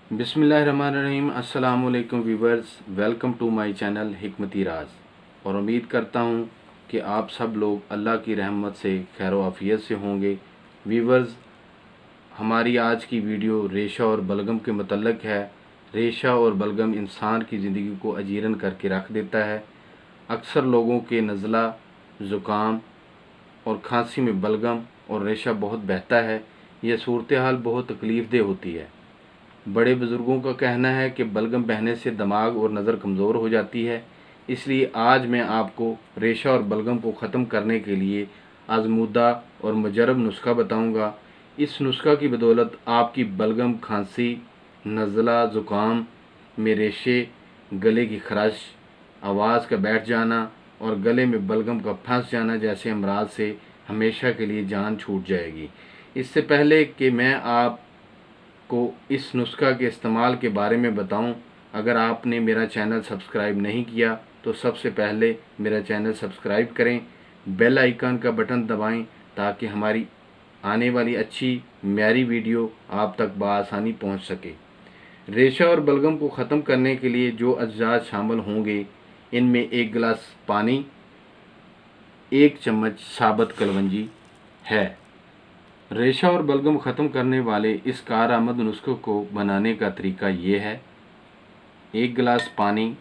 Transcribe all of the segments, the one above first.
बिस्मिल्लाहिर्रहमानिर्रहीम। अस्सलाम वालेकुम viewers, welcome to my channel Hikmati Raaz. और उम्मीद करता हूँ कि आप सब लोग अल्लाह की रहमत से खैर आफियत से होंगे। व्यूवर्स, हमारी आज की वीडियो रेशा और बलगम के मतलब है। रेशा और बलगम इंसान की ज़िंदगी को अजीरन करके रख देता है। अक्सर लोगों के नज़ला, ज़ुकाम और खांसी में बलगम और रेशा बहुत बहता है। यह सूरत हाल बहुत तकलीफ़ देह होती है। बड़े बुज़ुर्गों का कहना है कि बलगम बहने से दिमाग और नज़र कमज़ोर हो जाती है। इसलिए आज मैं आपको रेशा और बलगम को ख़त्म करने के लिए आज़मूदा और मुजरब नुस्खा बताऊंगा। इस नुस्खा की बदौलत आपकी बलगम, खांसी, नज़ला, ज़ुकाम में रेशे, गले की खराश, आवाज़ का बैठ जाना और गले में बलगम का फंस जाना जैसे अमराज से हमेशा के लिए जान छूट जाएगी। इससे पहले कि मैं आप को इस नुस्खा के इस्तेमाल के बारे में बताऊं, अगर आपने मेरा चैनल सब्सक्राइब नहीं किया तो सबसे पहले मेरा चैनल सब्सक्राइब करें, बेल आइकन का बटन दबाएं ताकि हमारी आने वाली अच्छी म्यारी वीडियो आप तक बआसानी पहुंच सके। रेशा और बलगम को ख़त्म करने के लिए जो अज्जा शामिल होंगे, इनमें 1 गिलास पानी, 1 चम्मच साबुत कलवंजी है। रेशा और बलगम ख़त्म करने वाले इस कारआमद नुस्खे को बनाने का तरीका ये है। 1 गिलास पानी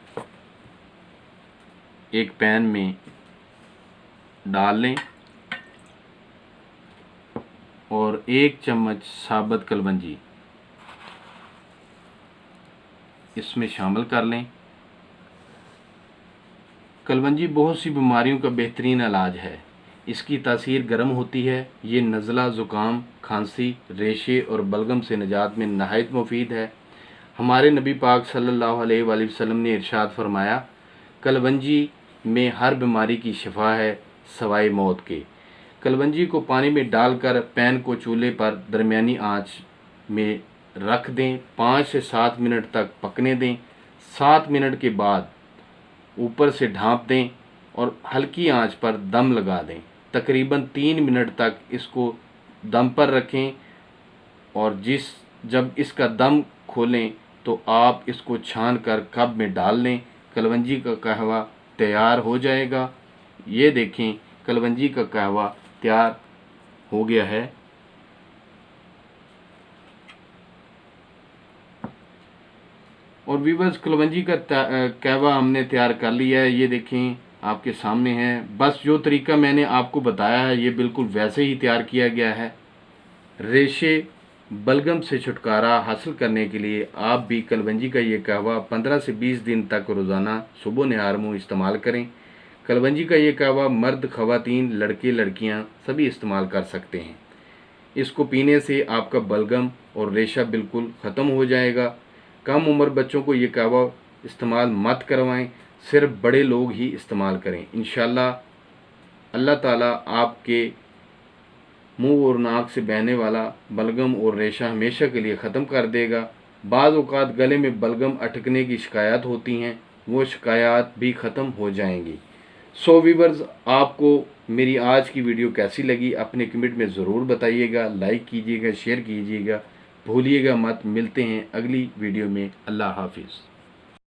एक पैन में डाल लें और 1 चम्मच साबुत कलवंजी इसमें शामिल कर लें। कलवंजी बहुत सी बीमारियों का बेहतरीन इलाज है। इसकी तासीर गर्म होती है। ये नज़ला, ज़ुकाम, खांसी, रेशे और बलगम से निजात में नहायत मुफीद है। हमारे नबी पाक सल्लल्लाहु अलैहि वसल्लम ने इरशाद फरमाया, कलवंजी में हर बीमारी की शिफा है सवाए मौत के। कलवंजी को पानी में डालकर पैन को चूल्हे पर दरमियानी आंच में रख दें। 5 से 7 मिनट तक पकने दें। 7 मिनट के बाद ऊपर से ढाँप दें और हल्की आंच पर दम लगा दें। तकरीबन 3 मिनट तक इसको दम पर रखें और जब इसका दम खोलें तो आप इसको छान कर कप में डाल लें। कलवंजी का कहवा तैयार हो जाएगा। ये देखें, कलवंजी का कहवा तैयार हो गया है। और व्यूवर्स, कलवंजी का कहवा हमने तैयार कर लिया है। ये देखें, आपके सामने है। बस जो तरीका मैंने आपको बताया है ये बिल्कुल वैसे ही तैयार किया गया है। रेशे, बलगम से छुटकारा हासिल करने के लिए आप भी कलवंजी का ये कहवा 15 से 20 दिन तक रोज़ाना सुबह नहार मुँह इस्तेमाल करें। कलवंजी का ये कहवा मर्द, ख़वातीन, लड़के, लड़कियां सभी इस्तेमाल कर सकते हैं। इसको पीने से आपका बलगम और रेशा बिल्कुल ख़त्म हो जाएगा। कम उम्र बच्चों को ये कहवा इस्तेमाल मत करवाएं, सिर्फ बड़े लोग ही इस्तेमाल करें। इंशाअल्लाह अल्लाह ताला आपके मुंह और नाक से बहने वाला बलगम और रेशा हमेशा के लिए ख़त्म कर देगा। बाज़ औक़ात गले में बलगम अटकने की शिकायत होती हैं, वो शिकायत भी ख़त्म हो जाएंगी। सो व्यूवर्स, आपको मेरी आज की वीडियो कैसी लगी अपने कमेंट में ज़रूर बताइएगा। लाइक कीजिएगा, शेयर कीजिएगा, भूलिएगा मत। मिलते हैं अगली वीडियो में। अल्लाह हाफिज़।